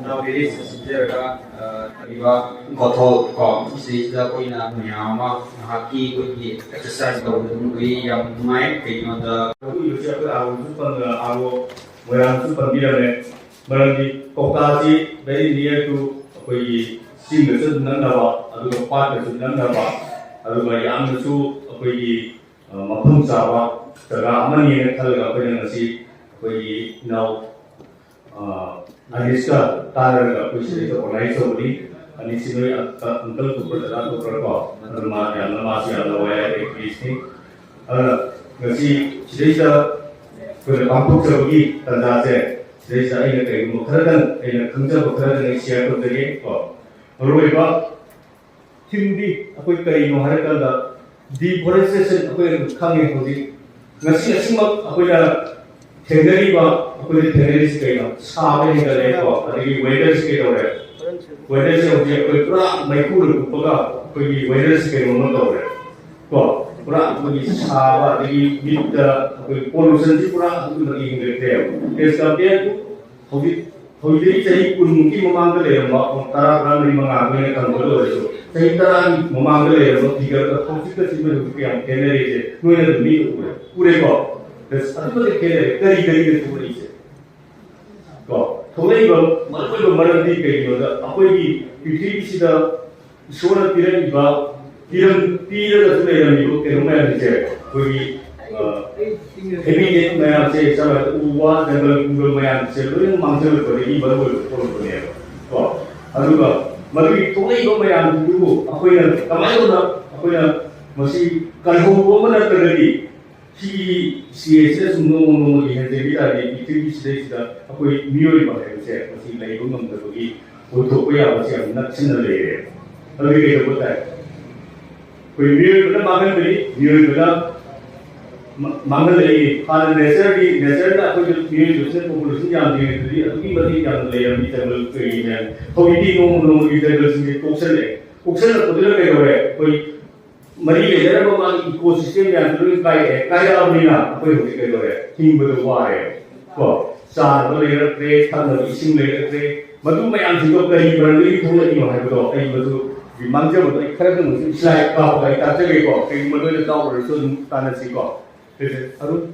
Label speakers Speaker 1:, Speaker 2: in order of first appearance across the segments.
Speaker 1: Nowadays, kotor kok sehingga kau ina menyama haki kau ini exercise kau itu yang main kayaknya ada.
Speaker 2: Aku siapa aku orang super dia ni, berarti kokasi dari dia tu kau ini single sedang dapat, atau part sedang dapat, atau yang tu kau ini mampu sahaja. Kalau aman ni kalau kau yang nasi kau ini now Aniska tarar aku sih itu orang itu beri, Anis ini untel tu berada tu berapa, rumah yang masih ada wayar ekris ni, nasi cerita berkampung sebagai tanda saya, cerita ini kayak mukaradan, ini kerja mukaradan ini siapa tu lagi, lalu apa, hindi aku kayak mukaradan dah deforestation aku yang kami hodi, nasi mak aku dah Tenggari ba, aku ni tenggari sekali, sahaja ni kalau aku, adik weather sekali orang, weather sekali aku pura maikul buka, aku weather sekali mana tahu orang, pura aku ni sahaja, adik bida, aku pollution ni pura aku lagi ingat dia, sebabnya aku, hobi jadi pun mungkin memanggil dia, tara orang ni mengaku ni kan bodoh itu, jadi tara memanggil dia, tiga hobi tu cuma yang tenggari je, nuai tu ni pura kau. Terus apa tu kira kari tu boleh je. Kau, thora itu malu marandi kiri ada. Apa ini putri sida suara tiran iba tiran tu yang itu kerumah yang je. Kau ini heavy jet macam je, sama uwa jungle macam je. Lalu yang mangsa tu ini baru ni. Kau, aduh malu thora itu macam tu. Apa yang kamai tu apa yang masih kalau mana terjadi. Ki CSS no yang jadi ada itu sudah aku miuri bahaya saya masih lagi belum terbuka untuk apa masih nak channel lagi lebih kita buat aku miuri pada mangan beri miuri pada mangan lagi kalau nature dah aku miuri tu saya populasi yang dia jadi aku ini yang lagi yang kita belum kerja kau ini no kita belum sendiri koksen aku tidak kerja aku Mari kita bermain ekosistem yang terus kaya amina apa yang kita kerja, tim berdua kau, sah boleh kerja, tanah isim boleh kerja, madu macam juga kari berani thula ini macam betul, ini betul, di mangsa betul, kerana mesti slide kau, kaya kacau kau, kaya madu itu kau bersun tanah si kau, Arun.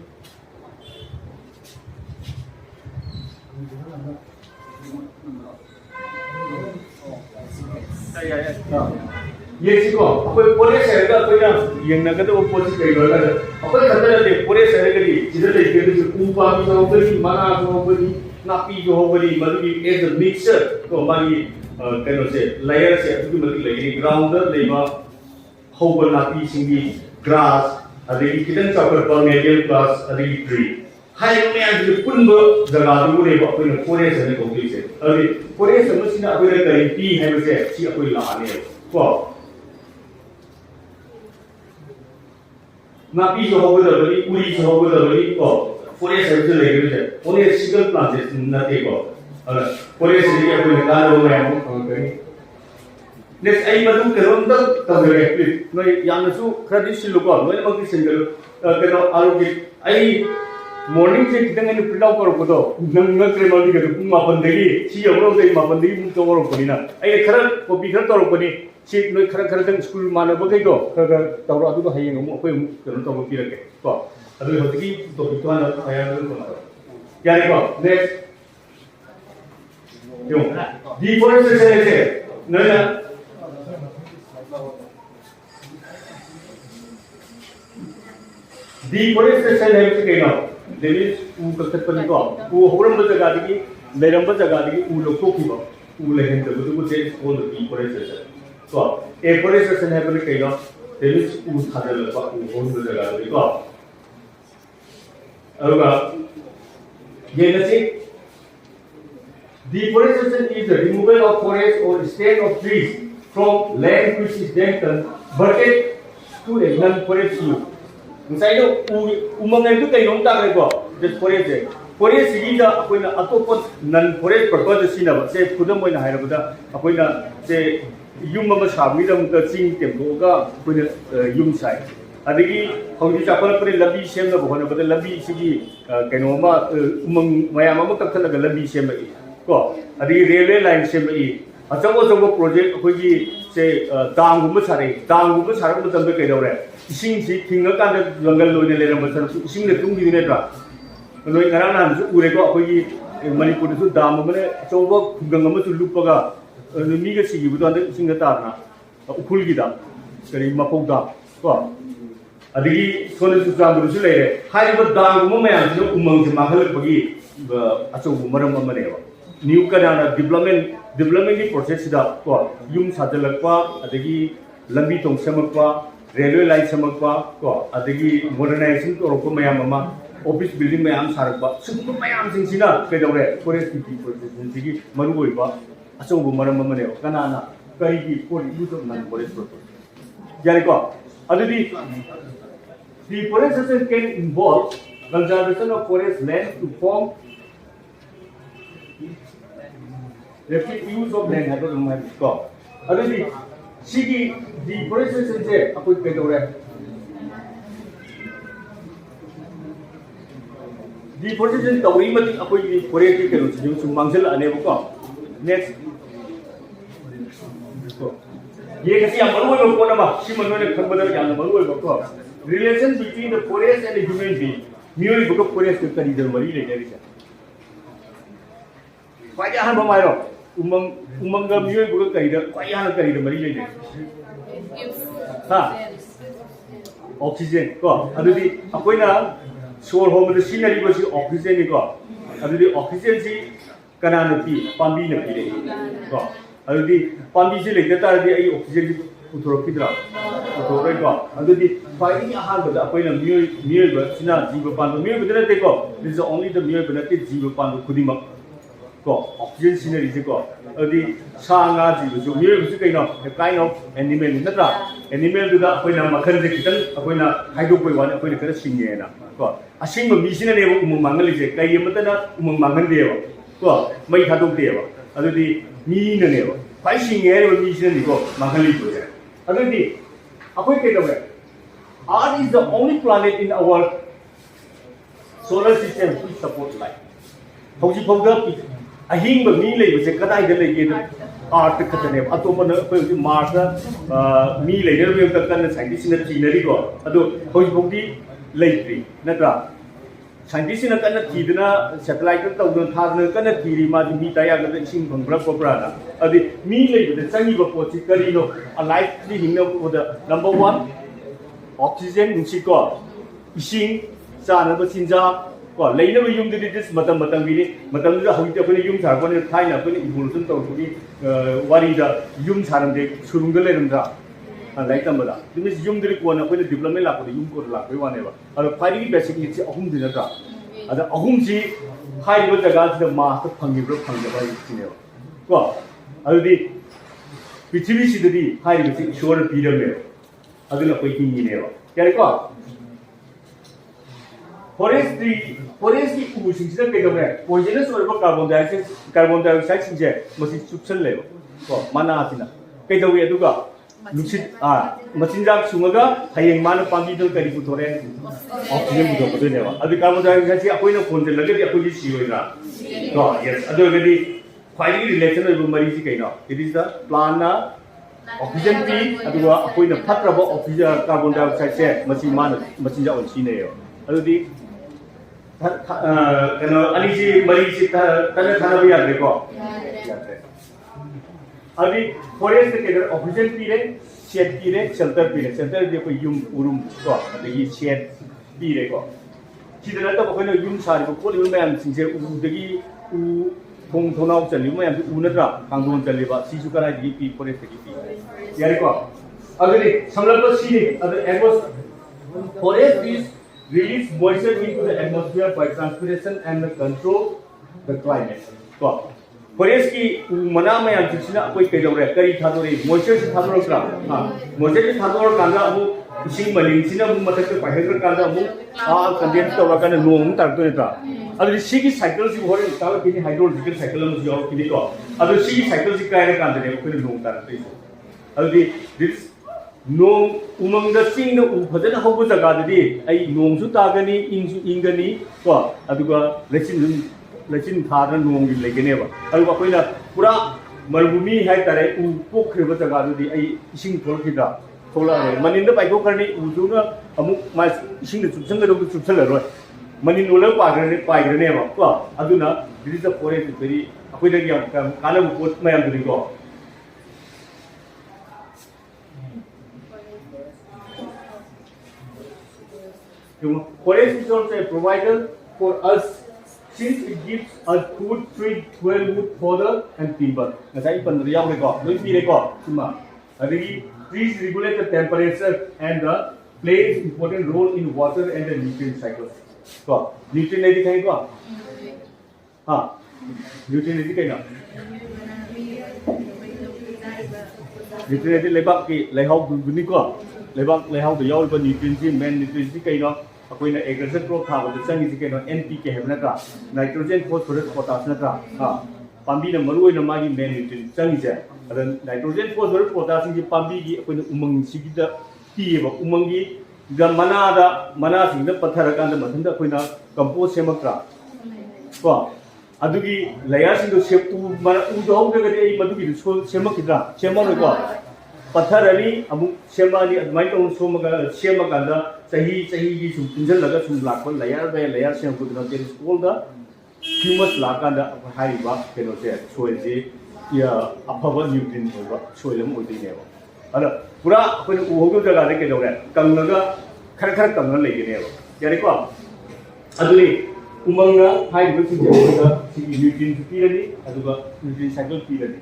Speaker 2: ये सीखो कोई पूरे शहर का कोई ना ये ना कहते वो पोस्ट करी वाला है कोई खतरा नहीं पूरे शहर के लिए जिधर देखते हैं ऊपर भी हो गई मना भी हो गई नापी जो हो गई मतलब एज अ मिक्सचर तो हमारी कहने से लेयर से अभी मतलब लेयर ग्राउंडर लेवा होबल नापी सिंगी ग्रास अभी कितने चौकर परमेडियल ग्रास अभी ट्री हाई में आज पुनः जगह तो ले बाप ने पूरे शहर को भी से अभी पूरे शहर में सीना अभी कहीं पी है वैसे सी अभी लाने को napi jo hobo da bari uri jo hobo da bari ko forest service lagi tu je only single plantation nanti ko forest service aku nak kalau yang kau next ay madu keron dah tahu re noi yang tu tradisi lupa noi mungkin single kalau alu ay morning se kita ni print out karo kodo nang kremol di ketu mapan degi si orang tu mapan degi mungkin orang pun ina ay kerana kopi kerana orang pun ni si noi kerana dengan school mana bagai ko kerana tahu aku tu hayang umum apa yang kerana tahu kopi lagi ko aduh hati ki to itu ana hayang tu ko jadi ko next yung deforestation se noi na deforestation है कि क्या देवी ऊ कच्चे पनी को ऊ होरम बजगा दी लेरम बजगा दी ऊ लोग को की बा ऊ लेकिन तो वो जे कौन deforestation तो afforestation है बोले क्या देवी ऊ थाने लगा ऊ होरम बजगा दी को अरुगा ये नसी deforestation is the removal of forest or stand of trees from land which is then converted to a non-forest use. Misalnya umang itu kayak nontak lagi, just forest je.
Speaker 3: forest sida akoina atopa non forest purpose sina se khudam oina hairabada akoina se yum ama sabi dam ka ching tempo ga akoina yum sai adigi hauji chapala pare labi sem na bhona bada labi sigi kaino ma umang mayam ama takthana ga labi sem ai ko adigi railway line sem ai achawo project akoigi se dam sare ma tambe kai dore ising si thinga kan da jungle loine le ram sar ising le tung di ne tra noi ngara nan su ure ko akoigi manipur su dam ma ne achawo khungang ama su lupaga mi ga sigi bu da ising ga tar na ukhul gi da kari ma pau da ko adigi sone su jambu su le hariba dam ma ma su umang se ma khal pagi achawo maram ma ne ba new kana development ki process da ko yum sajalakwa adagi lambi tong samakwa railway line samakwa ko adagi modernization to ro mayam ama office building mayam sarakwa sum mayam sing sina ke dore forest ki process sigi maru boi ba aso bu maram ma ne kana na kari ki for use of non forest process jare ko adagi the forest system can involve conservation of forest land to form effective use of land है तो हमारे इसको अगर दी सीगी deforestation से आपको क्या हो रहा है deforestation तो वही मत आपको ये forest के लोग जो सुमांगसल आने वो को next ये कैसे हम मरुए लोग को ना बा सी मनुए ने खबर बदल जाना मरुए लोग को relation between the forest and the human being mule book forest के करीब मरी ले जारी है क्या हम हमारे umang ga miyoi buga karida kwai hana karida mari le ha oxygen ko adudi akoina sor home the scenery ko si oxygen ni ko adudi oxygen si kana no pi pambi na pi le ko adudi pambi si le ta di ai oxygen ki uthoro pidra uthoro ko adudi kwai ni ahan ba akoina miyoi ba sina jiba pan miyoi ba na te ko this is only the miyoi ba na te jiba pan khudima ko oxygen scenery se ko adi sanga ji so miyoi bu kai no a kind of animal natra animal du da akoina makhan je kitan akoina haido koi wan akoina kara singye na ko asing ba mi sina ne bu umang mangal je kai yamata na umang mangal de ba ko mai thadok de ba adudi mi na ne ba pai singye ne mi sina ni ko mangal ji je adudi akoi ke do Earth is the only planet in our solar system which supports life hauji phauga ahing ba mi lei se kadai da lei ge art khatane atoma na ko mars mi lei da we ka kan scientist na chinari ko ado hoi bokdi lei tri natra scientist na kan tidna satellite ta udon thar na kan tiri ma mi ta ya ga sing bhangra ko pra na adi mi lei da changi ba po chi kari no alive tri hing na ko da number 1 oxygen nsi ko ising sa na ba chinja ko leina ba yum de dis matam gi matam da hauti apne yum thar ko ne thaina apne evolution to gi wari da yum tharam de surung de leram da lai tam da this yum de ko na apne development la ko yum ko la ko wa ne ba ado phari gi basic ni ahum de da ada ahum ji hai ba jaga da ma ta phangi bro phang da ba ji ne ko ado di prithvi si de hai ba ji shore bi da me ado la ko hi ni ne ba kya ko forest की उसिंग से के दमे poisonous और carbon dioxide सिंजे मसी सुप्सन लेबो को माना आतिना के दवे दुगा नुसित मचिनजाक सुंगगा हयेंग मान पांबी दल करी पुथोरे ऑक्सीजन बुदो बदो नेवा अदि कार्बन डाइऑक्साइड से अकोइना फोन से लगे अकोइ सी होइना तो यस अदो गदि फाइनली रिलेशन ओइबो मरी सि कैनो इट इज द प्लांट ना ऑक्सीजन पी अदुगा अकोइना फत्रबो ऑक्सीजन कार्बन डाइऑक्साइड से मसी मान मचिनजा ओन सिनेयो अदि कनो अनिसी मरीसी तने थाना भी याद रखो अभी फॉरेस्ट के अंदर ऑक्सीजन पी रहे शेड पी रहे शेल्टर जो कोई यूम उरुम तो अदगी शेड पी रहे को सीधे तो कोई ना यूम सारी को कोई यूम में हम सिंचे उदगी उ थोंग थोनाव चली में हम उनद्रा कांगोन चली बा सीसु करा दी पी फॉरेस्ट की पी यार को अगर समलप सी अदर atmosphere forest is release moisture into the atmosphere by transpiration and control the climate. So, forest ki mana mayam china koi kedore kari thadore moisture se thadore kra moisture se thadore kanda amu ising maling sina mu matak ke paher kanda amu condense to kana nong tar to ta adu sigi cycle si hore ta kini hydrological cycle mu jo kini to adu sigi cycle si kai kanda ne ko nong tar to adu this nong umang da sing no phajana hobu jaga di ai nong su ta gani ing su ingani ko adu ga lechin thadra nong gi legene ba adu ko ina pura malbumi hai tare u pokre ba jaga di ai ising thol khida thola re manin da pai ko karni u ju na amu ma ising da chupsang ga do chupsal ro manin no la pa gre ne ba ko adu na this is the forest very akoi da gi kana bu pot mayam du ko forest is also a provider for us since it gives us food, tree, wood, fodder, and timber. Nasai pandriya record, no fee record. Sima. Trees regulate the temperature and plays important role in water and the nutrient cycle. So, nutrient is kind of nutrient is kind of nutrient is lebak ki lehau guni ko lebak lehau the yawl but nutrient main nutrient kind of अकोइना agriculture crop था बदे चंगी जी केनो NPK है नका nitrogen phosphorus potash नका पांबी न मरु ओइना मागी मेन न्यूट्रिएंट चंगी जे अद नाइट्रोजन फास्फोरस पोटास जी पांबी की अकोइना उमंग सिगी द पीएबा उमंगी द मना सिंग द पत्थर कांद मथंद अकोइना कंपोस्ट सेमक्रा को अदुगी लेयर सिंग दो शेप उ मना उ दो होगे गदे ए मदुगी सो सेमकिद्रा सेमरो को पत्थर अली अमु सेमानी अदमाइ तो सोमगा सेमकांदा सही की सुम पुंजल लगा सुम लाखो लेयर से हमको दिनो तेरे स्कूल दा ह्यूमस लाकांदा हाइबा केनो से सोइल जे या अफवा न्यूट्रिएंट होबा सोइल म ओदिनेबा अदा पूरा कोइ उहोगो जगा दे के दौरे कंगनगा खर कंगन लेगेनेबा यारे को अदुनी उमंगा हाइबो सिंजेगा सिगी न्यूट्रिएंट पीरनी अदुगा न्यूट्रिएंट साइकिल पीरनी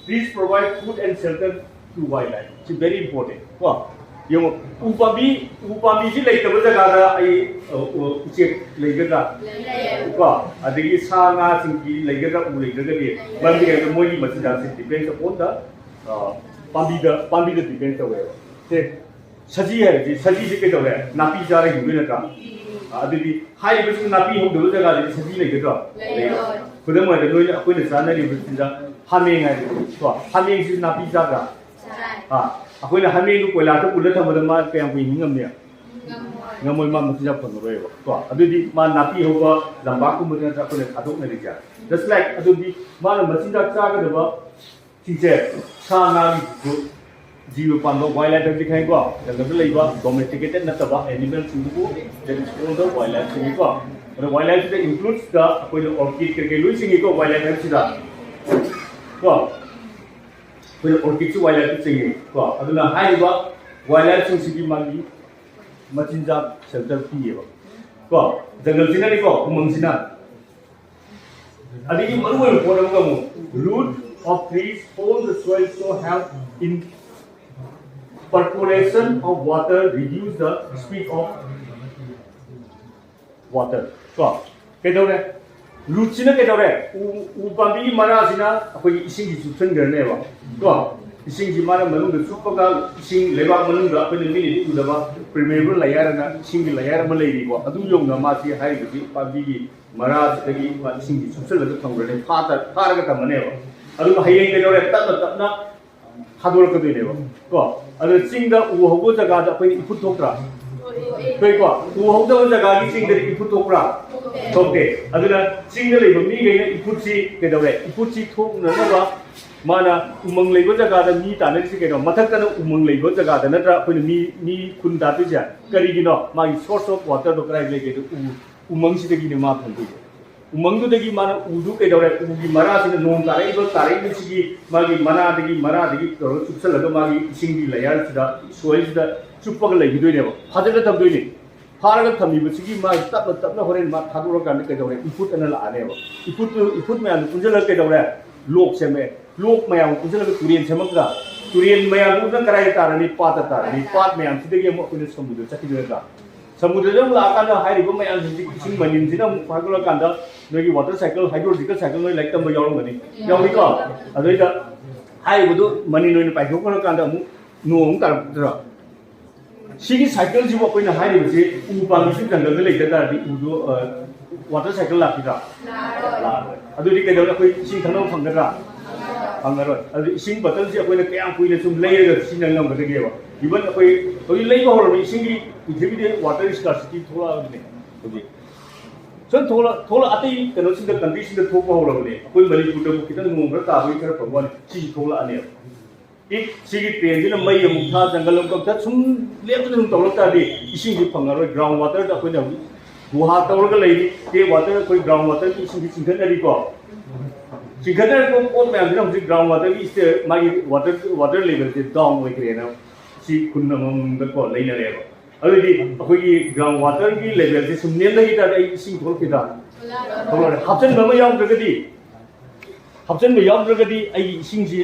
Speaker 3: Trees provide food and shelter to wildlife. It's very important. Ko yung upami si lay tabo jaga da ai uche lay gaga ko adigi sa nga singki lay gaga u lay gaga ni bambi ga moi ni masida se depend upon the pambi da depend to we te saji hai se ke to le napi ja ra yu ne ka adigi hai bi napi ho do jaga de saji lay gaga kudam ma de noi akoi ne sa na ni bi ja haming hai ko haming si napi ja ga अखोइना हमेनु कोइला तो उल्ला थमदा मा कयम कुइ हिंगमने ngam ma mutja phonroi ba to adudi ma napi hoba lamba ku mutja ta kone adok ne ja just like adudi ma na machinda cha ga ba chije sa na gi jiwa pando wildlife dikhai ko da lai ba domesticated na ta ba animal sindu that is called the wildlife singi ko or wildlife that includes the koilo orchid ke lui singi ko wildlife sida ko कोई orchid su wildlife singi ko aduna haiba wildlife singi magi machinja shelter piye ko jungle sina ni ko umang sina adigi maru ko ko mo root of trees hold the soil so help in percolation of water reduce the speed of water ko ke dore root sina ke dore u pambi mara sina akoi ising gi subsan गर्ने ba ko ising ji mara manung da supaga ising leba manung da apne mini di udaba permeable layer na ising gi layer ma lei ko adu yong na ma si hai gi pambi gi mara dagi ma ising gi subsal da thangre phar ga tamane ba adu hayeng ke dore tapna hador ka dine ba ko adu chingda u hobo jaga da apni iput thokra koi ko u hobo jaga gi chingda iput thokra thokte aduna chingda lei ba mi ge iput si ke dore iput si thok na ba mana umang leibo jaga da mi ta ne si ke no mathak ta no umang leibo jaga da na tra apni mi kun da tu ja kari gi no ma source of water do krai le ke to umang si de gi ne ma phan tu umang du de gi mana udu ke dore u gi mara si no tarai ni si gi ma gi mara de gi to subsal ga ma gi sing gi layar si da soil si da chuppa ga lei gi do ne ba phadar da tam do ni phar ga tham ni ba si gi ma tap na horen ma thadu ro ka ne ke dore input ana la ane ba input me an kunjal ke dore lok se me lok mayam kunjal ga turian se makra turian mayam u na karai tarani pat mayam sidegi mo kun samudra chaki ga समुद्र लाकाना हाइरिबो मयाम सिंग मनिनसिना फागुला कांदा नोगी water cycle hydrological cycle नोई like तंबो यावरमनि यावरिको अदोइदा हाइबदो मनि नोइन पाइथोकला कांदा मु नोंग तारद्रा सिगी cycle जिबो कोइना हाइरिबोसि उ पामिसि जंगल लेइदा दादि उदो water cycle लाखिदा ला अदोदि केदोला कोइ सिंग थनो फंगदरा फंगरो अदि सिंग बटल से कोइना कयाम कोइना सुम लेइगा सिनल नंगदगेबा इवन कोइ लेइबो होरमि सिंगी पृथ्वी वाटर स्कार्सिटी थोड़ा होगी सर थोड़ा अतई कनो सिंग कंट्री सिंग थोपा होरबने कोई मणिपुर दो कितन नोंग्रा ताबई खर भगवान सी थोला अने एक सिगी ट्रेन जिन मई मुथा जंगल का सुम लेपन सुम तौलता दे इसिंग जी फंगरो ग्राउंड वाटर दा कोइ नबी गुहा तौरगा लेनी ते वाटर कोइ ग्राउंड वाटर की इसिंग चिंखनरी को चिंखनर को पोट मैम जिन हम ग्राउंड वाटर की इस मागी वाटर लेवल से डाउन होई क्रेना सी कुन्नम को लेना लेबा अदुदी अखोगी ग्राउंड वाटर की लेवल से सुमनेम दगी ता आई इसिंग थोलकिदा थोलरे हापचन बम यावद्रगदी हापचन बम यावद्रगदी आई इसिंग जी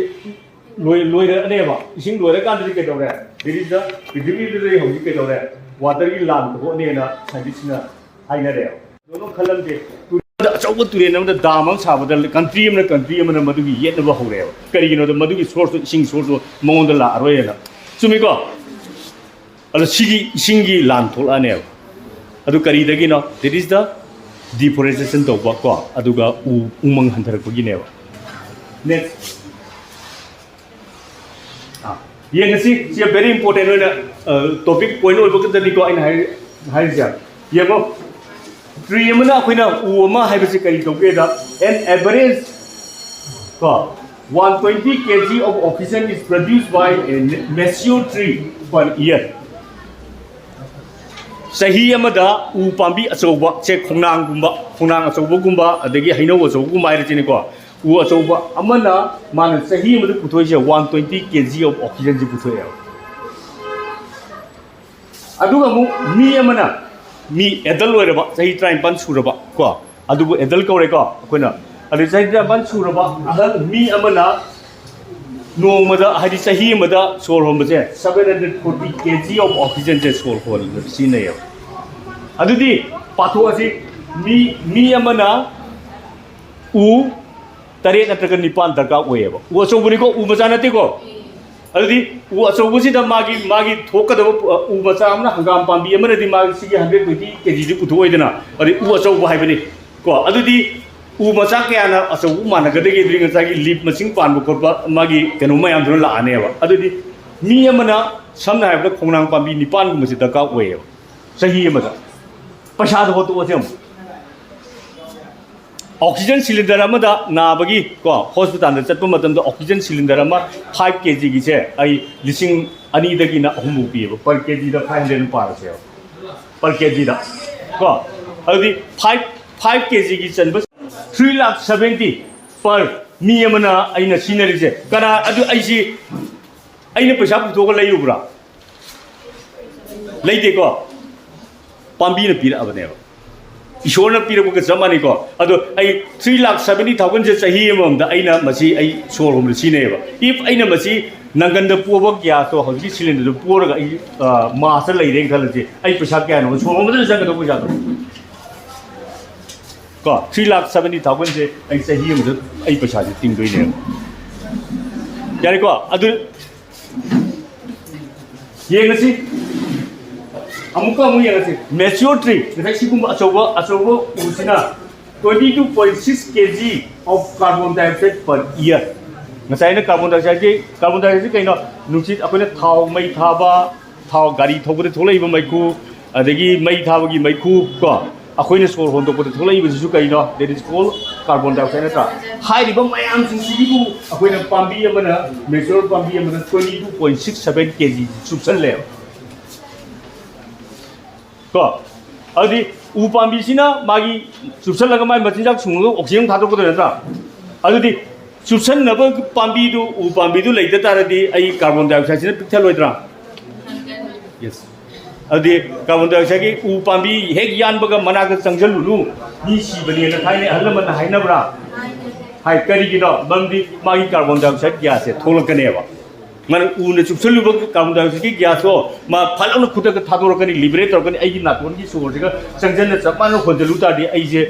Speaker 3: लोय अनेबा इसिंग लोय कांदि के दौरे दिस इज द पृथ्वी दे होगी के दौरे वाटर की लाम को नेना साइंटिस्टना हाइना रे दोनों खलम दे अचौब तुरेन अमदा दाम अम साबदा कंट्री अमना मदुगी येनबा होरे करिगिनो द मदुगी सोर्स इसिंग सोर्स मोंद ला अरोयना चुमिको अदो सिगी इसिंगी लान थोलाने अदो करिदगिनो दैट इज द डिफोरेस्टेशन तौबा को अदुगा उमंग हंथरपगिने नेक्स्ट ये ngasi sia very important oina topic point oibakadani ko aina hairja yego tree amana akoina u ama haibase kari tauke da an average ko 120 kg of oxygen is produced by a mature tree per year sahi amada u pambi achouba che khongnang achouba gumba adagi hainau achouba gumba hairachini ko u achouba amana man sahi amada puthoi je 120 kg of oxygen ji puthoi aduga mu mi amana mi edal loiraba sahi 35 suraba ko adubu edal kaure ko akoina adu sahi 35 suraba ahal mi amana नोमदा हरि सही मदा सोल होमसे 740 kg of oxygen जे सोल होल सिने अदुदी पाथो असि मी अमना उ तरे नत्रक निपान दरका ओयेबा उ अचौबुनी को उ मचा नते को अदुदी उ अचौबुसी द मागी थोकदब उ मचा अमना हंगाम पांबी अमनदी मागी सिगी 120 kg जी पुथोइदना अदि उ अचौबु हाइबनी को अदुदी उ मचा कयाना अचौबु मानगदगे द्रिंग चागी लीप मसिंग पानबो खोरबा मागी कनो मयाम दुन लानेबा अदुदी मी अमना समना हाइबदा खोंगनांग पांबी निपान गुमसि दरका ओयेबा सही अमदा पैसा होतो ओसेम ऑक्सीजन सिलेंडर अमदा नाबगी को हॉस्पिटल चतप मतम ऑक्सीजन सिलेंडर अमा 5 kg की से आई लिसिंग अनि दगी ना अहुमु पीबो पर kg दा 500 पारसे पर kg दा को अदि 5 kg की चनब 370 पर मी अमना आइना सीनरी से कना अदु आइसी आइना पैसा पुथोग लैयुब्रा लैदे को पांबी न पीरा अबनेबा ईश्वर न पीरब के जमानी को अदो आई 370,000 जे चाही अमम दा आइना मसी आई सोर होम सिनेबा इफ आइना मसी नंगन द पुबो क्या तो हौजी सिलेंडर पुरगा आई मास लैरे खलजे आई पैसा क्या न सोर होम द जंग दो पैसा दो को 370,000 जे आई चाही अमम आई पैसा जे तिंग दोइने यारे को अदु ये ngasi amuka amu yang nasi mature tree nasi sikum acoba usina 22.6 kg of carbon dioxide per year ngasai na carbon dioxide kaino nusit apena thau mai thaba thau gari thobure tholai ba maiku adagi mai thaba gi maiku ko akoina sor hon to ko tholai ba su kaino that is called carbon dioxide na hairiba mayam sinsibu akoina pambi amana mature pambi amana 22.67 kg subsan le को अदि उपांबिसिना मागी सुसन लगा my मचिनजाक सुंगो oxygen थादो को नत्रा अदि सुसन नब पांबिदु उपांबिदु लेदा तारदि आई carbon dioxide सिना picture लोइद्रा yes अदि carbon dioxide की उपांबी हेक यानबगा मनाक चंगजलुनु नि सिबनि न थाइने हलमन हाइनब्रा हाइ करिगिनो बंदी मागी कार्बन डाइऑक्साइड गैस से थोलकनेबा man una chupsulu ba carbon dioxide ki gas ko ma phalon khuda ka thador kani liberate tor kani ai gi naton gi so ga changjan na chapman ro khonjalu ta di ai je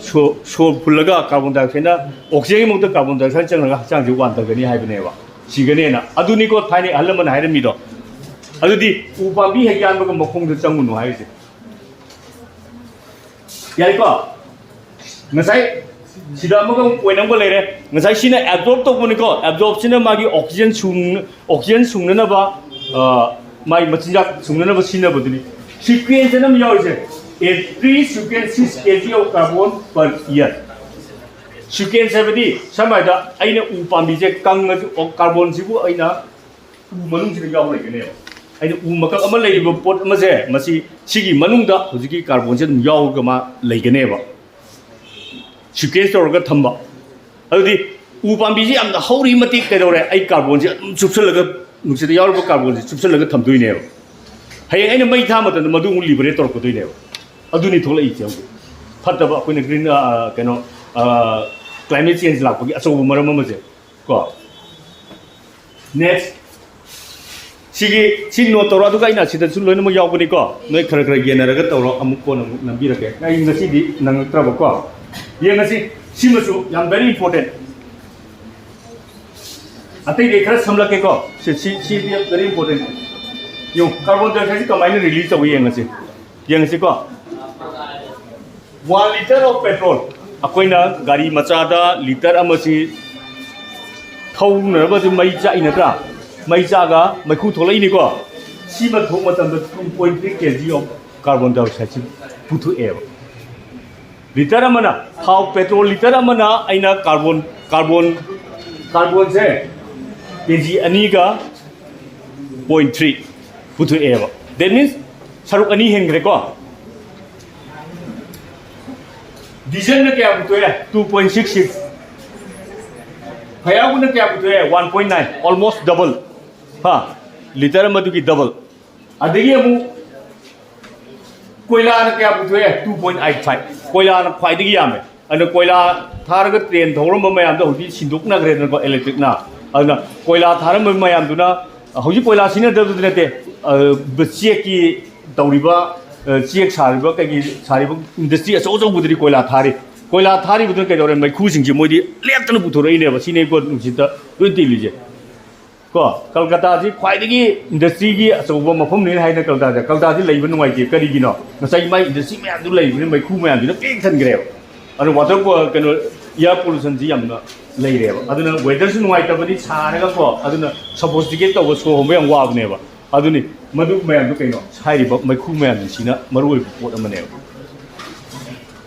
Speaker 3: so phulaga carbon dioxide na oxygen mo ta carbon dioxide chang ga chang ji wan ta gani hai bane ba si gane na aduni ko thani halaman hai mi do adudi upa bi he yan ba ko khong da changu no hai se yai ko ngasai sida mo ko point number le re ngasai sina absorb to boni ko absorb sina magi oxygen sung na ba mai machinjak sung na ba sina bodini sequence na mi yaw je every sequence 6 kg of carbon per year sequence badi samai da aina upa mi je kang carbon sibu aina manung ji yaw le ne aina maka ama le ba pot ama je masi sigi manung da hujiki carbon je yaw ga ma le ne ba sequence tor thamba adudi upambi ji amda hori mati kedore ai carbon ji chupsalaga nuksida yawba carbon ji chupsalaga thamduine ba hayeng aina mai tha mata madu liberate tor koduine ba aduni thola I cheu phataba akoina green keno climate change la pagi aso maram ma je ko next sigi sin no tor adu kaina sida sun loina mo yawbani ko noi khara khara generaga tawro amuk ko nambi rake ngai ngasi di nang traba ko ये ngasi simasu yang very important atai dekha samla ke ko si very important yo carbon dioxide ka mine release awi ngasi ye ngasi ko 1 liter of petrol akoina gari macha da liter amasi thau na ba mai cha ina tra mai cha ga mai khu tholai ni ko si ma thok matam da 2.3 kg of carbon dioxide puthu e liter amana how petrol liter amana aina carbon se kg ani ga 0.3 puthu eva that means saruk ani hengre ko diesel na kya puthu 2.66 khaya guna kya puthu 1.9 almost double ha liter amadu ki double adigi amu कोयला ना क्या पुथुए 2.85 कोयला ना ख्वाइदगी यामे अन कोयला थारग train थौरम मयाम the होदि सिंदुकना grey न electric ना अन कोयला थारम मयाम दुना होजि कोयला सिना दब दुनते बचिए की तौरिबा चेक सारिबा कगी सारिबा इंडस्ट्री असो असो बुदरि कोयला थारी बुदन कदोरे मैखु सिंगि मोदि लेप्तन पुथुरइने बा सिने को नुसिता दुति लिजे को कलकत्ता जी ख्वाइदगी इंडस्ट्री की अचौबा मफम ने हाइना कलकत्ता जी लैब नुवाइते करिगिनो नसाइ माइ इंडस्ट्री मयाम दु लैबनि मैखु मयाम दिना पेक थनग्रे अनु वाटर को कनो एयर पोल्यूशन जी यामना लैरे अदुना वेदर सु नुवाइतबदि सारगा को अदुना सपोस्टिकेट तो सो होम याम वाबनेबा अदुनि मदु मयाम दु कइनो साइरिबा मैखु मयाम सिना मरुइ पोट अमने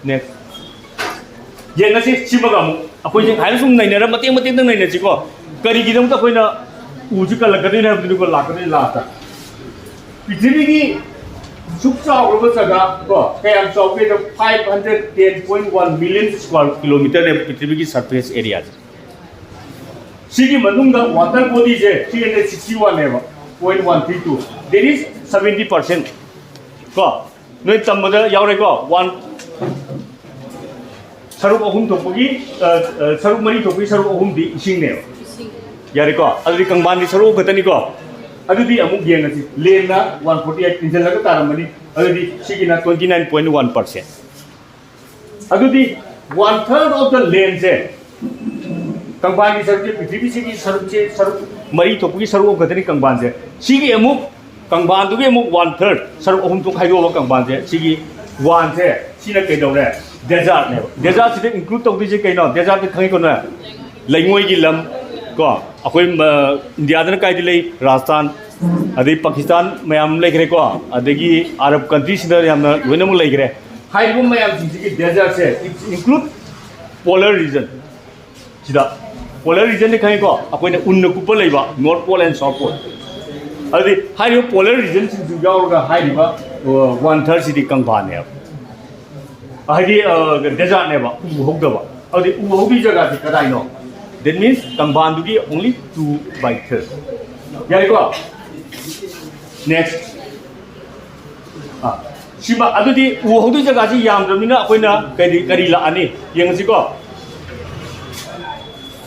Speaker 3: नेक्स्ट ये ngasi simagamu akoi jing hail sum nainara mateng dang naina ji ko karigidam ta koina uji ka lagani na bdu ko lakani lata prithvi ki sukcha urba jaga ko kayam chauke to 510.1 million square kilometer ne prithvi ki surface area sigi manung da water body je 361 ne 0.132 there is 70% ko noi tamada yaure ko 1 saruk ahum thopagi saruk mari thopagi saruk ahum di ising ne yari ko adri kangban di saruk gatani ko adudi amuk yeng asi len na 148 injal laga taramani adudi sigina 29.1% adudi 1/3 of the land je kangban di saruk prithvi sigi saruk mari thopagi saruk gatani kangban je sigi amuk kangban du ge amuk 1/3 saruk ahum thok khaido ba kangban je sigi 1 je sina ke dore desert ne desert se include tok dije kaino desert de khangi ko na laingoi gi lam ko akoi india da kai di lei rajasthan adai pakistan mayam lei gre ko adagi arab countries da yamna loina mu lei gre haibu mayam ji desert se include polar region sida polar region de khangi ko akoi na unna kupa lei ba north pole and south pole adai haibu polar region sin ju yaw ga haiba 1/3 city kangba ne hadi desert ne ba u hogda ba adi u hogi jaga ti kadai no that means kangban du gi only 2/3 yari ko next sima adudi u hogdu jaga ji yam damina akoina kari la ani yeng si ko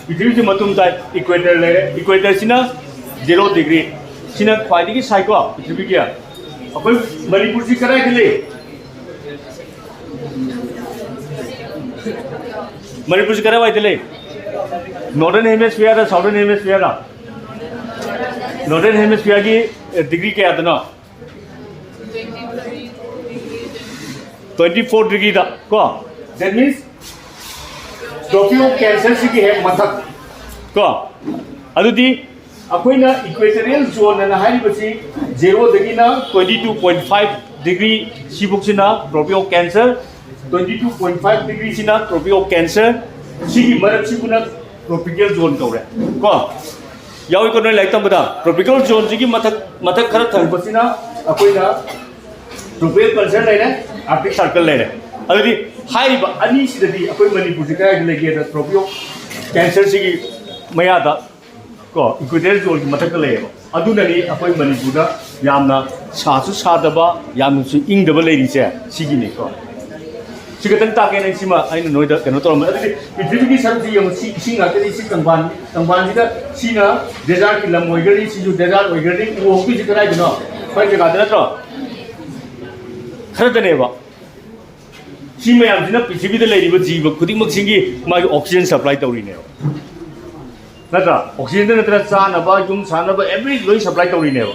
Speaker 3: pithvi ji matum dai equator le equator sina 0 degree sina khwaidigi sai ko prithvi kya akoi manipur si karai dile manipur si karai dile northern hemisphere da southern hemisphere da northern hemisphere ki degree kya adna 24 degree da ko that means Tokyo cancer si ki hai mathak ko adudi akoina equatorial zone na hairibasi 0 dagi na 22.5 degree sibuk sina tropical cancer 22.5 degree sina tropical cancer sigi marak sibuna tropical zone kaure ko yawi ko noi like tambada tropical zone sigi mathak khara tharbasina akoina tropical cancer laina arctic circle laina adudi hairiba ani sidadi akoi manipur si kai lege da tropical cancer sigi mayada ko equatorial zone ki mathak laeba adunani akoi manipur da yamna sasu sadaba yamnu su ingdaba leiri se sigi ne ko sigatang ta ke nei sima aina noida keno torom adudi prithvi ki sarji yam singa ke si kangban ji da sina desert ki lam oigari si ju desert oigari wo ki jikrai dino pai jaga da tro khara ne ba si mayam jina prithvi da leiri ba jiba khuding mak singi ma oxygen supply tawri ne natra oxygen natra chana ba yum chana ba every loi supply tawri ne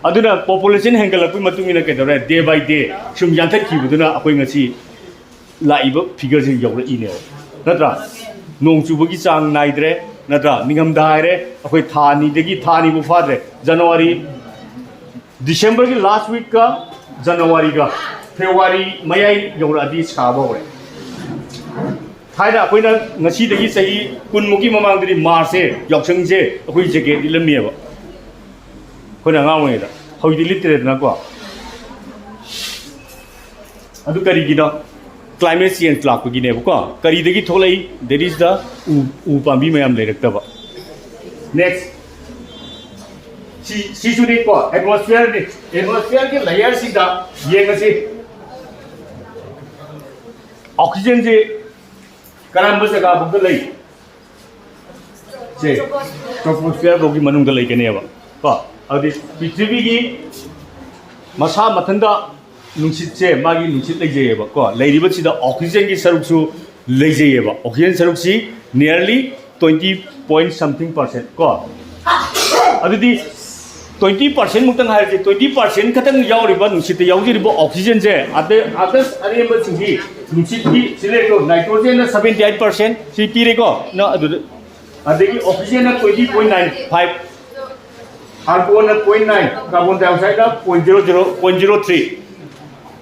Speaker 3: aduna population hengalakpi matungina kedore day by day sum yanthak khibuduna akoi ngasi laiba figure se yawra ine natra nong chubagi chang naidre natra ningam daire akoi thani degi thani bu fadre January December ki last week ka January ka February mayai yawra adi chaba ore thaida akoina ngasi degi sahi kunmuki mamang dri March se yoksang se akoi jacket ilameba kona ngawai da hoi dilitre na ko adu karigida climate change lak gi ne ko karidagi tholai there is the u pambi mayam lerakta ba next si suni ko atmosphere ke layer si da yengasi oxygen je karamba jaga bu lai se troposphere rogi manung da lai ke ne ba ko adi prithvi gi masa mathanda nungsit che magi nungsit leije ba ko leiriba sida oxygen gi saruk su leije ba oxygen saruk si nearly 20% ko adudi 20% mutang hai je 20% khatang yauriba nungsit yaujiriba oxygen je others aremba singi nungsit gi sile ko nitrogen na 78% si pire ko na adu adegi oxygen na 20.95 argon at 0.9, carbon dioxide at 0.03.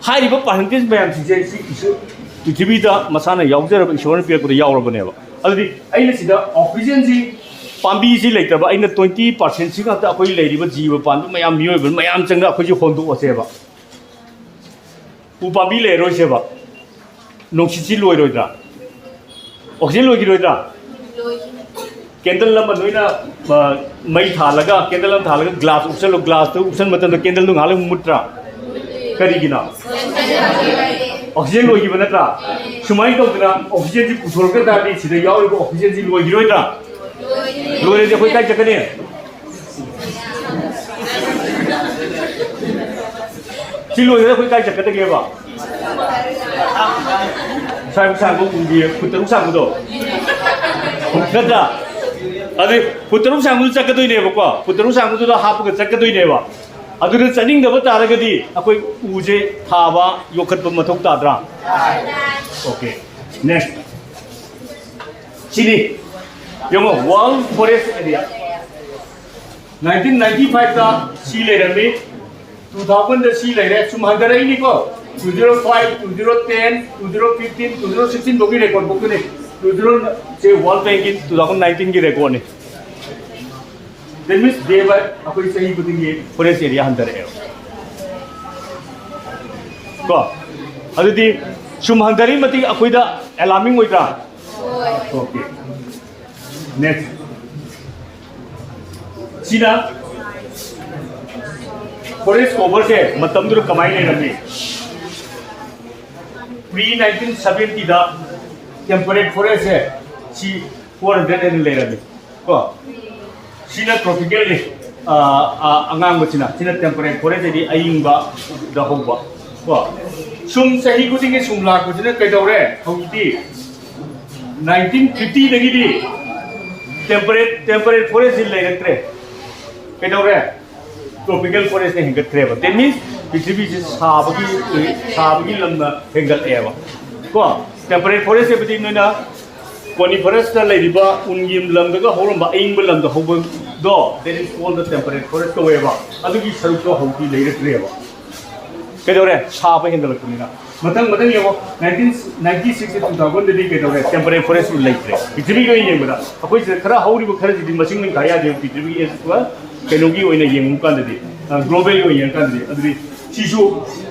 Speaker 3: Hairiba percentage bayam si isu prithvi da masana yaujara insurance pe ko yauraba ne ba aldi aina sida oxygen ji pambi si leitaba aina 20% si ga ta akoi leiriba jiba pandu mayam mioi ba mayam changda akoi ji hondu ose ba u pambi le roi se ba nongsi si loi roi da oxygen loi gi roi da candle lamba noina mai thalaga candle lam thalaga glass upsalo glass to upsan matan da candle nu ngale mutra karigina oxygen loi gi banatra sumai to dina oxygen ji puthol ka da ni sida yawi ko oxygen ji loi gi roi da loi de koi kai chakane si loi de koi kai chakate ge ba sang ko kungi putaruk sang do natra adi putarum sangu chakadoi ne ba ko putarum sangu da hap ga chakadoi ne ba adu da chaning da ba taragadi akoi uje thaba yokhat ba mathok ta dra okay next chini yomo world forest area 1995 da si le rami 2000 da si le re sum handarai ni ko 2005 2010 2015 2016 dogi record book ne 2000 World Bank in 2019 की record ने that means day by अकोई सही बुद्धिंगे forest area हंतर है को अदुदी शुम हंतरी मती अकोई दा alarming होइता okay next सीना forest cover से मतलब दूर कमाई नहीं रही pre 1970 दा temperate forest है सी 400 ले रही को Sina tropical ni angang macina sina temperate forest jadi aying ba dahong ba wah sum sahi ko tinggi sumla ko sina kay daw re hawiti 1950 lagi di temperate forest il lay tre kay daw re tropical forest ne hingat tre ba that means पृथ्वी से साबगी लमना हेंगल एवा को temperate forest से बदी नोना coniferous ता लेरिबा उनगिम लमदगा होरमबा एंग lambda होब दो that is called the temperate forest को वेबा अदुगी सरुक तो हौती लेरत्रेबा केदोरे साबा हेंगलकनिना मतंग येबो 1996 से 2000 ददी केदोरे टेम्परेट फॉरेस्ट लेत्रे पृथ्वी को येंगबदा अखोय से खरा हौरिबो खरा जिदि मसिंग नि गाया दे पृथ्वी एस को केनोगी ओइना येंगु कांददि ग्लोबल को येंग कांददि अदुदी सिसु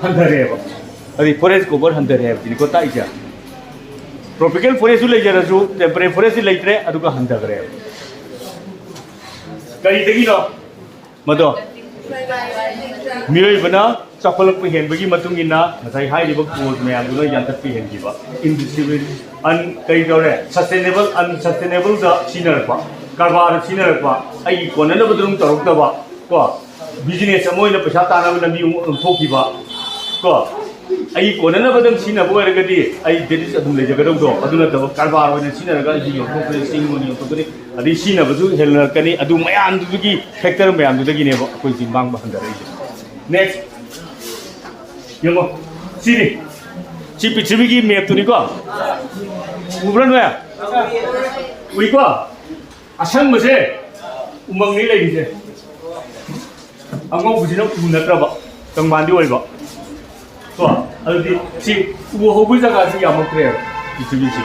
Speaker 3: हंधरेबा अदि फॉरेस्ट कवर हंधरेब दिनि को ताइजा ट्रॉपिकल फॉरेस्ट ले जरसु टेम्परेट फॉरेस्ट लेत्रे अदुगा हंधगरे कई दगी नो मदो मियोय बना चखलक पे हेनबगी मतुंगिना नसाई हाइरिबो कोज मे आदुनो यांतक पे हेनगिबा इंडस्ट्रियल अन कई दौरे सस्टेनेबल अनसस्टेनेबल दा सिनरपा कारबार सिनरपा आई कोनन बदरुम तरुक्तबा को बिजनेस अमोइना पैसा तानाब लंबी थोकिबा को आई कोनन बदम सिना बोरगदी आई देदिस अदुम लेजगदौ दो अदुना तब कारबार होइना सिनरगा आई यो थोकरे सिंगोनि यो थोकरे अदि सिना बजु हेलकनी अदु मयाम दुगी फैक्टर मयाम दुगी नेबो कोइ जि मांग बहंदरे नेक्स्ट यमो सिरि ची पृथ्वी की मैप तुनी को उब्रन वे उई को असंग मसे उमंग नि लेगिसे अंगो बुजिनो उनत्रबा तंगमांदी ओइबा तो अदि सी उ होबु जगा सि यामक्रे पृथ्वी सि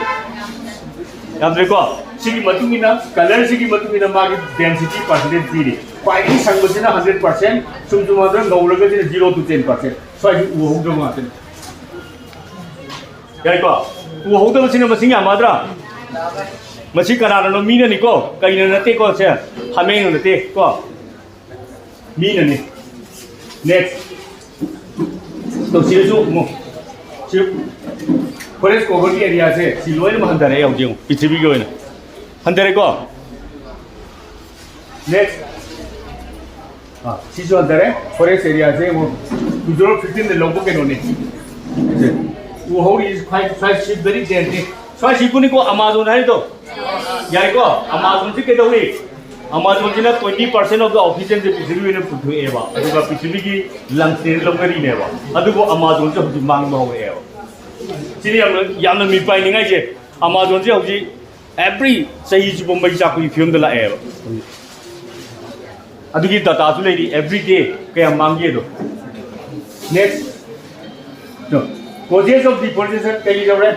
Speaker 3: यामद्रे को सिगी मतुंगिना कलर सिगी मतुंगिना मागी डेंसिटी परसेंटेज दिरि क्वाइटि संगबसिना 100% सुमजुमाद्र गौरगा दिना 0 to 10% स्वाइ उ होबु माते याइ को उ होबु मसिंग यामाद्रा मसी कनानो मीना निको कइना नते को से हमेन नते को मीना नि नेक्स्ट तो सिरजु मो सि फॉरेस्ट कवर की एरिया से सिलोइन में हंदरे याउ पृथ्वी के ओइना हंदरे को नेक्स्ट सिजो हंदरे फॉरेस्ट एरिया से वो 2015 de logo के नोने वो हो इज क्वाइट शिप वेरी डेंटी स्वाइ शिपुनी को अमेज़न है तो याइ को अमेज़न से के दौरी अमेज़न जिना 20% of the ऑक्सीजन जे पृथ्वी ने पुथुएबा अदुगा पृथ्वी की लंग्स ने लंगरी नेबा अदुगो अमेज़न से हुजि मांग बहौएबा सिनि यामना मी पाइनिंगाइ जे अमेज़न से हुजि एवरी सही जी बम्बई चाकुई फिल्म द लाएबा अदुगी डाटा सु लेरी एवरी डे कया मांगे दो नेक्स्ट नो causes of deforestation कई जवरे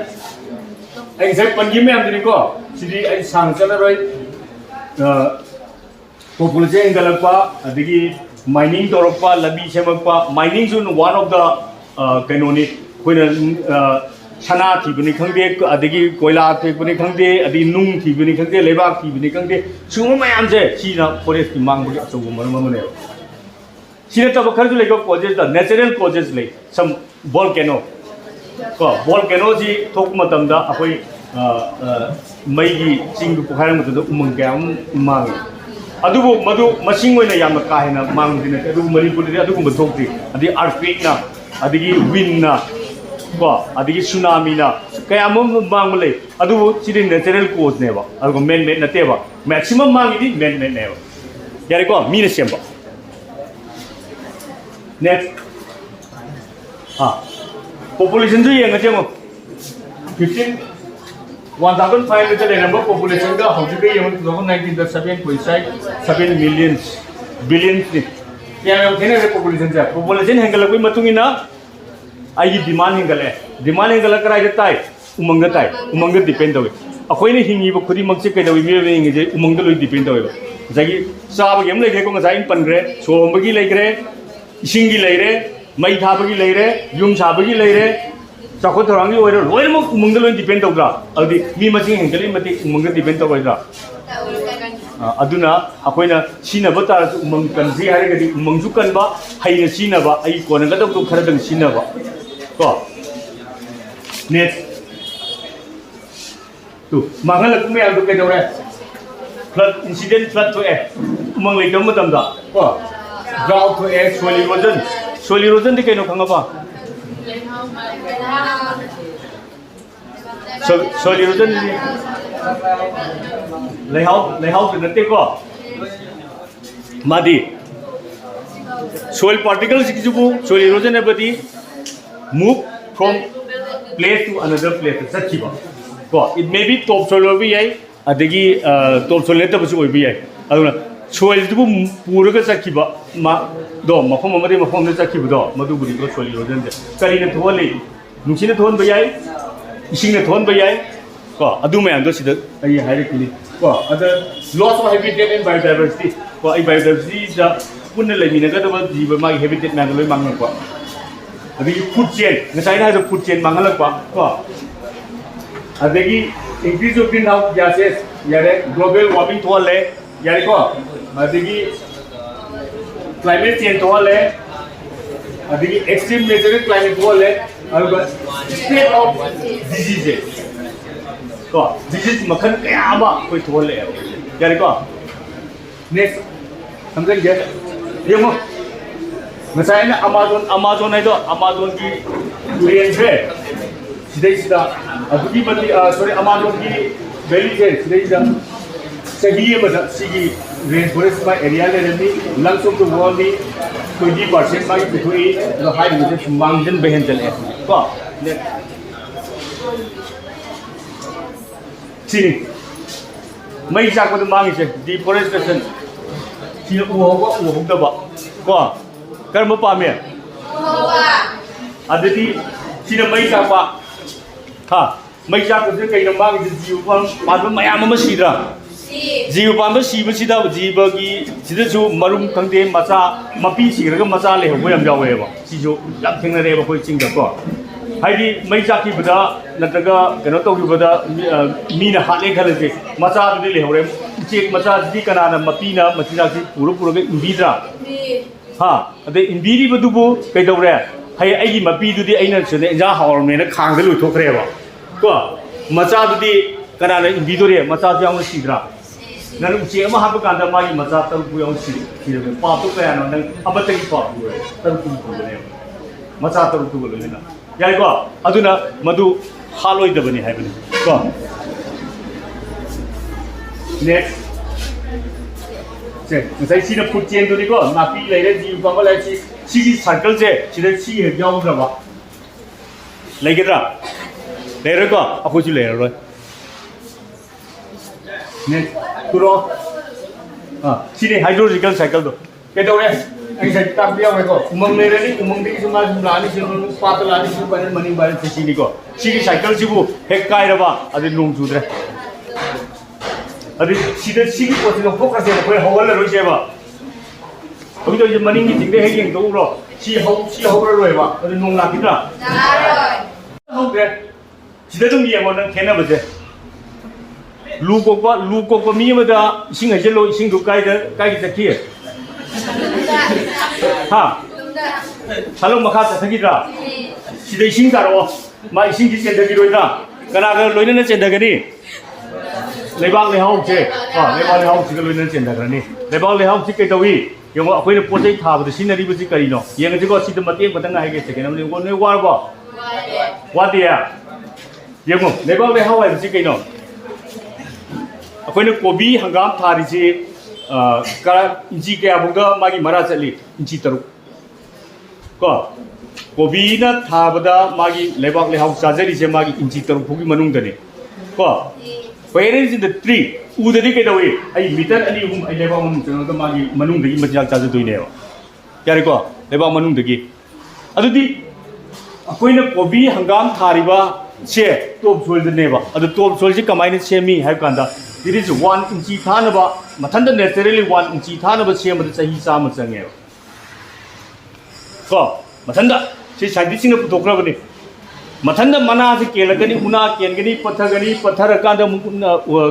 Speaker 3: एग्जैक्ट पंगी में हम को सिदी आई सांग चलरोय पॉपुलेशन इंगलपा अदगी माइनिंग तोरपा लबी सेमपा माइनिंग जुन वन ऑफ द कैनोनी कोइना सना थीबनी खंगदे अदगी कोयला थेबनी खंगदे अदि नुंग थीबनी खंगदे लेबाक थीबनी खंगदे सुम मयाम जे सीना फॉरेस्ट की मांग बगे अचो मरम मने सीना तब खरजु लेको कॉजेस द नेचुरल कॉजेस ले सम वोल्केनो को वोल्केनो जी थोक मतम दा अखोई मईगी चिंग पुखार मत द उमंग गयाम मांग अदुबो मदु मसिंग ओइना याम का हेना मांग दिने अदु मणिपुर दि अदु गुम थोकति अदि अर्थक्वेक ना अदि विंड ना को अदि सुनामी ना कयाम मांग ले अदु सिदि नेचुरल कोज नेबा अदु मेन मेन नतेबा मैक्सिमम मांग दि मेन मेन नेबा यारे को मीन सेम्बा नेक्स्ट पॉपुलेशन जो येंग जेमो 1500 लेनबो पॉपुलेशन का हौजिके येमन 2019 द 7.7 मिलियंस बिलियंस नि याम थेने पॉपुलेशन जा पॉपुलेशन हेंगल कोइ मतुंगिना आई डिमांड हेंगल कराय ताई उमंग ताई उमंग डिपेंड दवे अखोइने हिंगिबो खुदी मक्से कैदवे मिबे हिंगे जे उमंग लोइ डिपेंड दवे जागी साब गेम लेगे को ngसाइन पनग्रे सोमबगी लेग्रे इसिंगी लेरे मई थाबगी लेरे युम साबगी लेरे चाखो थोरांगी ओइरो लोइम उमंग लोइ डिपेंड तौद्रा अदि मी मसिंग हेंगली मति उमंग डिपेंड तौइद्रा अदुना अखोइना सिनबा तार उमंग कनजी हारेगदि उमंगजु कनबा हाइना सिनबा आई कोनगदौ तो खरदं सिनबा को नेक्स्ट तो मांगल कुमे आदु के दौरे फ्लड इंसिडेंट फ्लड तो umang lay dam matam da ko drought to a soil erosion di kaino khanga ba soil erosion ni lay how na te ko madi soil particles ki jubu soil erosion abadi move from place to another place sachiba ko it may be topsoil bi ai adagi topsoil ne tabu oi bi ai aduna soil jubu puraga sachiba ma do mafam amade mafam ne sachiba do madu buri ko soil erosion de kari ne thole nungsi ne thon bi ai ising ne thon bi ai ko adu mayam do sida ai haire kini ko ada loss of habitat and biodiversity ko ai biodiversity da punna lai mina ga da jiba ma habitat man loi mang ko adagi food chain ngasai na da food chain mangalak pa ko adagi increase of greenhouse gases yare global warming thole yare ko adagi climate change thole adagi extreme meteor climate thole aruga state of diseases ko disease makhan kaya ba koi thole yare ko next samjhe ge yemo ngasai na amazon hai do amazon ki rain se sidai sida adugi bati sorry amazon ki valley se sidai sida sahi ma sigi rainforest ma area le ni lungs of the world ni 20% ma between the high with mountain behendel ko sini mai jak ko mangi se deforestation sini uho da ba ko karma pame adati sina mai sakpa ha mai sakpa se kai na mang ji jiu pan mayam ma sidra jiu pan ba si ba sida jiba gi sida ju marum khangde macha mapi siraga macha le ho yam jawe ba si ju lam thengna re ba koi chingda ko haidi mai sakki bada nataga keno togi bada mi na hale khale se macha du le hore chek macha ji kana na mapi na machira ji puru ga imbidra ha ade imbiri badubu kai dawre hai ai mapi du di aina sune ja hawr me na khang da lu thokre ba ko macha du di kana na imbidore macha jaw na sidra nan uche ma ha ba kan da ma gi macha tar bu yaw si si pa tu ka na nan abata gi pa bu tar ku bu ne macha tar ku bu ne na yai ko aduna madu haloi da bani hai bani ko next ngasai sina food chain do ni ko napi lai re jiu pa ba lai si circle je sida si he yaw da ba lai ge ra lai re ko apu chi lai ro ne kuro sini hydrological cycle do ke do re ai sai ta biya mai ko umang le re ni umang di suma la ni sinu pat la ni su ba ni mani ba si ni ko si cycle ji bu he kai ra ba adi nong ju dre adi sida sigi ko ti no focus e ko ho la ro je ba ko do je maning gi ting de he yeng do ro si ho ro ro ba adi nong la ki da na ro ho de sida dong ye mo nang khena ba je lu ko mi ma da sing ha je lo sing du kai da ki ha salong makha ta thagi da sida sing da ro ma sing gi chen da gi roi da kana ga loi na chen da ga ni leibang le hau che leibang le hau chi ga loi na chen da ga ni leibang le hau chi kai dawi yong a koi ne project tha ba sin na ri ba chi kari no yeng ji ko si da mateng patang hai ge che ke nam ni ko ne war ba wa de ya yeng leibang le hau ai chi kai no akoi ne kobi hangam thari ji kara inchi kya buga magi mara chali inchi taru ko kobi na thabada magi lebak le hau sajari je magi inchi taru phugi manung dane ko whereas in the tree udari ke dawi ai meter ani hum ai lebak manung chang da magi manung dagi majak cha doi ne kyare ko lebak manung dagi adudi akoi na kobi hangam thariba che top soil de ne ba adu top soil ji kamai ne chemi hai kanda it is 1 inch thanaba mathanda naturally 1 inch thanaba chema da chahi sa ma change ko mathanda se scientist ne putokra bani mathanda mana se kelagani una kengani pathara kanda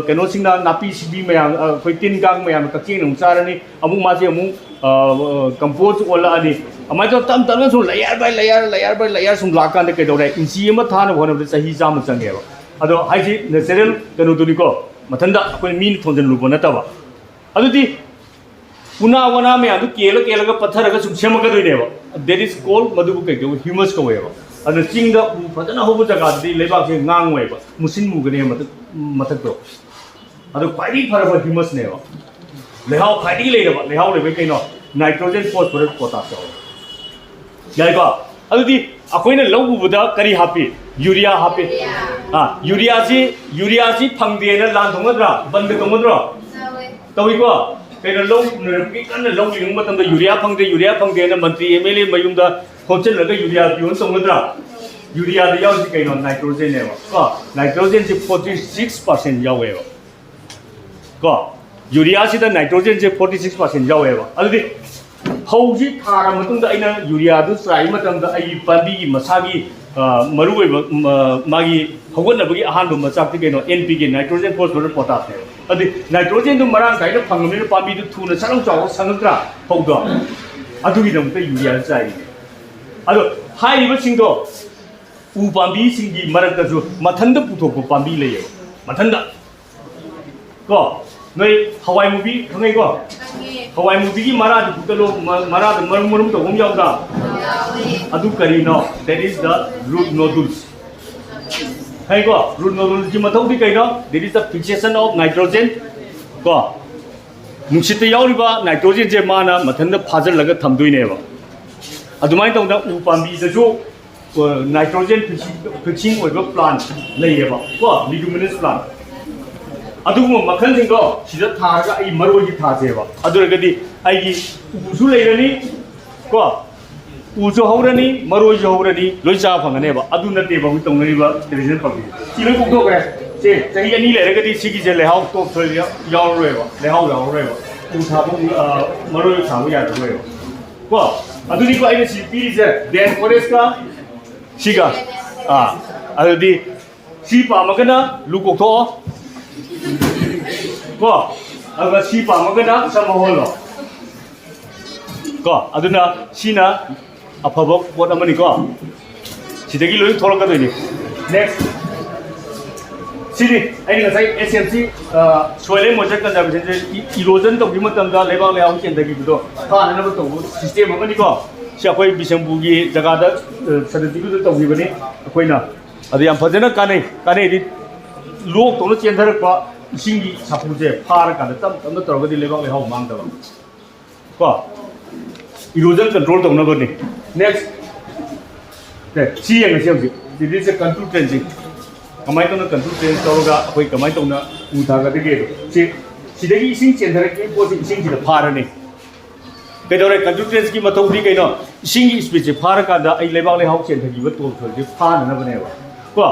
Speaker 3: keno singna napi sibi mayam koi tin gang mayam ka king nung charani amu ma je amu compost ola ani amai to tam so layer by layer sum lakan de ke dore inchi ma thana bhona da chahi sa ma change ba ado haji natural keno duni ko mathanda akoi min thonjen lu bona ta ba adudi Una wana me adu kela ka pathar ka sum sema ka doineba. That is called madu ka humus ka weba. Adu chingda fadana hobu jaga di lebak se ngang weba. Musin mu gane matak to. Adu kwai phara humus ne ba. Lehau khadi le ba lehau le kai no nitrogen phosphorus potassium. Yai ka adu di akoina lau buda kari happy urea happy. Urea si phangde na lan thongadra band thongadra. Tawi ko kaya low kan low yung matang da urea phangde na mantri MLA mayung da hotel laga urea yun thongadra. Urea da yaw si kaya nitrogen ne ba. Nitrogen si 46% yaw ba. Ko urea si da nitrogen si 46% yaw ba. Adi how si thara matang da aina urea du try matang da ai pandi masagi maru magi hogan bagi ahan do machak ti no NPK nitrogen phosphorus potassium adi nitrogen do marang kai na phangmi pambi du thuna sarang chaw sangra haudo adu gi dam te urea chai ado hai ba sing do u pambi sing gi marak da ju mathanda puthok ko pambi le yo mathanda ko noi hawai movie khangai ko hawai movie gi mara du putalo mara da marum to hom yaw da adu kari no that is the root nodules hai ko root nodules ji mathau di kai no there is the fixation of nitrogen ko nusit yauri ba nitrogen je mana mathanda phajal laga thamdoi ne ba adumai tong da u pambi da jo nitrogen fixing oiba plant lei ba ko leguminous plant adugum makhan sing ko sida thaga ai maroi gi tha je ba aduragadi ai gi usu leirani ko ujo haurani maroi jo haurani loi cha phangane ba adu nate ba hu tongni ba television pagi si loi kok do kre se chahi ani le ragadi sigi je le hau to thol yaw roi ba le hau yaw roi ba u tha bu maroi tha bu ya roi ba ko adu ni ko ai si pi je den forest ka siga adu di si pa magana lu kok tho ko aga si pa magana samaholo ko aduna sina afaba pot amani ko sidagi loi thoraka doi ni next sini ai ni sai SMC soile moja kan da je erosion to bi matam da leba le au chen da gi do ha na ba to system amani ko si akoi bisambu gi jaga da sadati gi to gi bani akoi na adu yam phajana kanai di lok to no chen thar pa singi sapuje phara kan tam tam to ga di leba le hau mang da ko erosion control to na ba ni next si yang siam si this is a control trend kamai to na control trend to ga akoi kamai to na u tha ga de ge si de gi sing chen thar ki po sing ki da phara ni ke dore control trend ki mathau di kai no sing gi speed phara ka da ai leba le hau chen thagi ba to thol ji pha na ba ne ba ko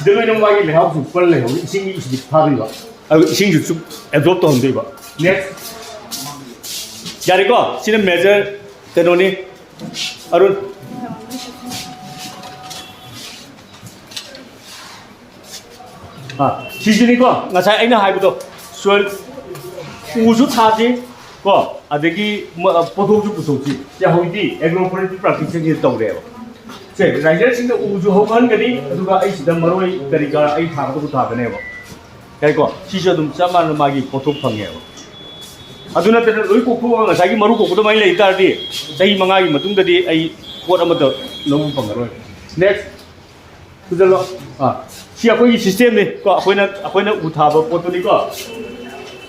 Speaker 3: de noi no ma gi le hau su pal le ho sing gi speed pha ri ba sing ju su absorb to hom de ba next yari ko sina measure tenoni arun sijini ko ngasai aina hai buto soil uju thaji ko adegi potho ju puso ji ya hoidi agroforestry practice ni tawre ba se riser sing uju hogan gani aduga ai sida maroi kari ga ai tha ko tha gane ba kai ko sija dum chaman magi potho phange ba aduna te loi ko ko ngasai gi maru ko ko mai lei tar di sahi manga gi matung da di ai pot amata lomu pangaroi next kujalo si akoi system ne ko akoina uthaba pot ni ko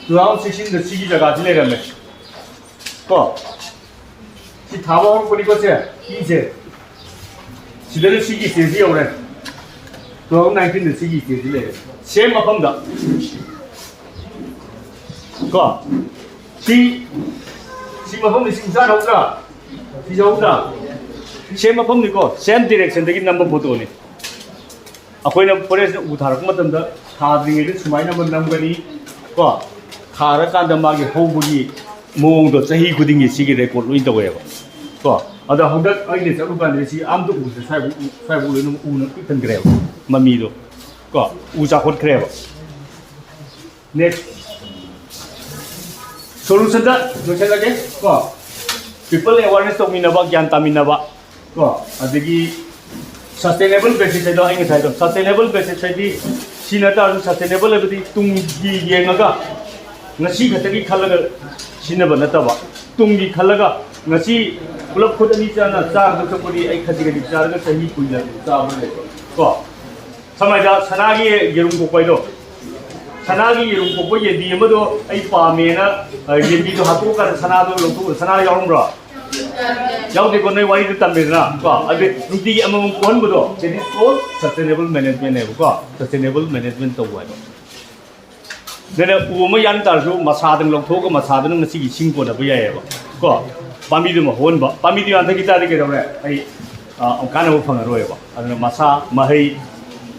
Speaker 3: 2016 da sigi jaga ji le rame ko si thaba ko ni ko se ki se si le sigi se ji ore 2019 da sigi se ji le same apam da ko si mafam ni sing sa hauda si hauda same mafam ni ko same direction da gi number photo ni akoina forest utharak matam da thadri ge sumaina man namgani ko thara kan da magi hobugi mong do chahi khuding gi sigi record loi dawe ba ko ada hauda ai ne charu kan si am do u sai bu le no u na pitan gre mami do ko u cha khot kre ba next solution da solution lage ko people awareness to minaba gyan taminaba ko adigi sustainable basis do ai ngai sustainable basis di sinata sustainable abdi tung gi yengaga ngasi khatagi khalaga sinaba nataba tunggi khalaga ngasi pulap khut ani chana char da chapuri ai khati char ga sahi puila char le ko samaja sanagi yerum ko paido sanagi yerum ko poye di amado ai pa me na yebi do hatu ka sanado lo tu sanara yarum ra yaw de ko nei wari de tambe na ko ade ruti gi amam kon bodo that is called sustainable management ne ko sustainable management to wa nena uma yan tar su masadang long thok masadang ngasi gi sing ko da ba ya ba ko pami du ma hon ba pami du an thaki ta de ke dore ai am kana bo phang ro ba adna masa mahai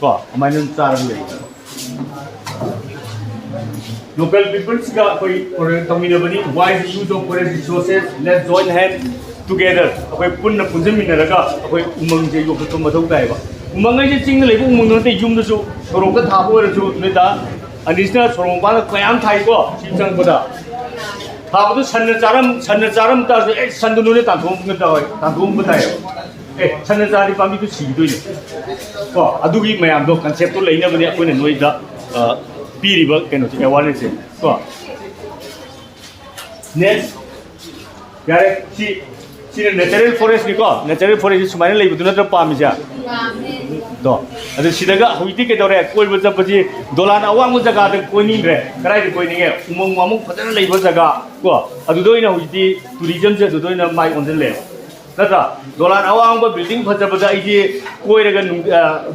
Speaker 3: ko amai nan tar le local people ga koi or tamina bani wise use of forest resources let's join hands together akoi punna punjami na laga akoi umang je yo ko mathau dai ba umang ai je ching le bu umang te yum du su sorok ka tha bo ra su ne da anisna sorong ba na kayam thai ko ching boda tha bu sanna charam ta su e sandu nu ne ta thom ngi da ta thom ba dai e sanna chari pami tu si doi ko adugi mayam do concept to leina bani akoi ne noi da piriba keno awareness ko next yare si natural forest ni ko natural forest sumai lai buduna ta pami ja do adu sidaga hoiti ke dore koi bacha paji dolan awang mu jaga de koi ni re karai de koi ni ge umong mamung phajana lai ba jaga ko adu doi na hoiti tourism je adu doi na mai on le natra dolan awang ba building phaja baja ai je koi raga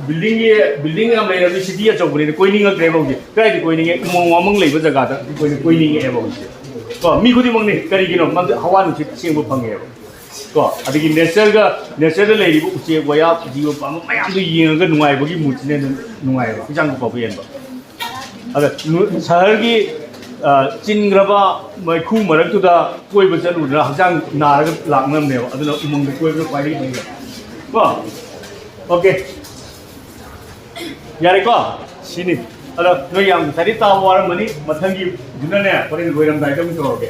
Speaker 3: building am lai ra city a chok ni koi ni ngak re ba ji karai de koi ni ge umong mamung lai ba jaga da koi ni ge ba ji ko mi khudi mang ni kari gi no mang hawa nu chi sing bu phang ge ko adigi nature le ri bu che waya ji ba mayam du yin ga nungai ba gi mu chi ne nungai ba jang ko ba yen ba ada sahar gi chingraba mai khu marak tu da koi ba chalu ra hajang na ra lak nam ne ba aduna umang koi ba pai ri ni ko okay yare ko sini ada no yang tadi ta war mani mathang gi duna ne pore goiram dai ta mu to ke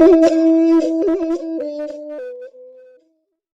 Speaker 4: Thank you.